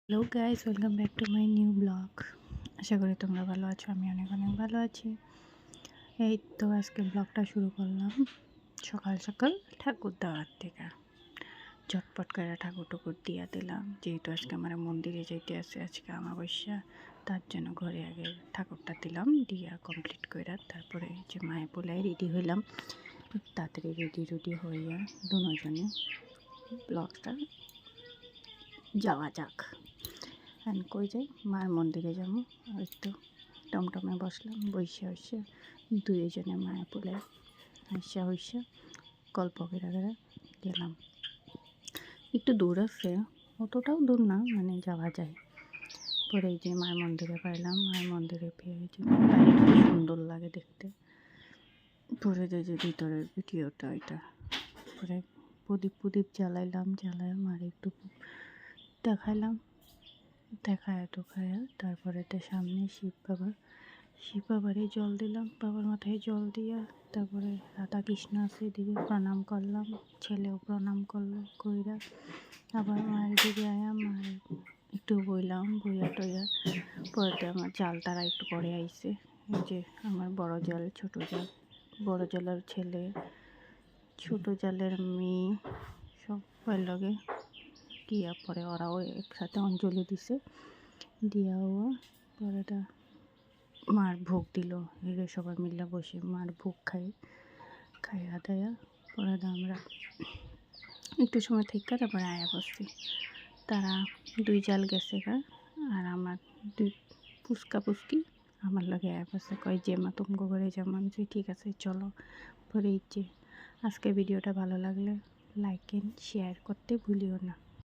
Hello guys, welcome back to my new blog. আশা করি তোমরা ভালো আছো। আমি অনেক অনেক ভালো আছি। এই তো আজকে ব্লগটা শুরু করলাম সকাল সকাল ঠাকুর দেওয়ার থেকে। ঝটপট করে ঠাকুর টুকুর দিয়া দিলাম, যেহেতু আজকে আমার মন্দিরে যেতে আছে, আজকে অমাবস্যা। তার জন্য ঘরে আগে ঠাকুরটা দিলাম, দিয়া কমপ্লিট করে তারপরে যে মায়ের পোলায় রেডি হইলাম। তাড়াতাড়ি রেডি হইয়া দুজনে ব্লগটা যাওয়া যাক। হ্যাঁ, কই যাই, মার মন্দিরে যাবো। ওই তো টমটমে বসলাম, বসে দুইজনে মায়ের পোলে হইসা গল্প করে গেলাম। একটু দূর আছে, অতটাও দূর না, মানে যাওয়া যায়। পরে এই যে মায়ের মন্দিরে পাইলাম, মায়ের মন্দিরে পেয়ে যে বাইরেটা সুন্দর লাগে দেখতে। পরে যে ভিতরের ভিডিওটা এটা, পরে প্রদীপ জ্বালাইলাম, আর একটু দেখাইলাম, দেখায় তারপরে তো সামনে শিব বাবারে জল দিলাম, বাবার মাথায় জল দিয়া তারপরে রাধা কৃষ্ণ আছে এদিকে প্রণাম করলাম, ছেলেও প্রণাম করলো, কইরা আবার মায়ের দিকে আয়া মায়ের একটু বইয়া টইয়া। পরে আমার জাল তারা একটু পরে আইছে, এই যে আমার বড় জাল, ছোট জাল, বড় জালের ছেলে, ছোট জালের মেয়ে, সবাই লগে গিয়া পরে ওরাও একসাথে অঞ্জলি দিছে, দিয়াও পরেটা মার ভোগ দিল। এগুলো সবাই মিলে বসে মার ভোগ খাইয়া দাইয়া পরে আমরা একটু সময় থেকে তারপরে আয়া বসছি। তারা দুই জাল গেছে আর আমার দুই পুচকি আমার লগে আয়া বসে, কয় যে মা তোমাকে ঘরে যাবো। আমি ঠিক আছে চলো। পরে ইচ্ছে আজকে ভিডিওটা ভালো লাগলে লাইক এন্ড শেয়ার করতে ভুলিও না।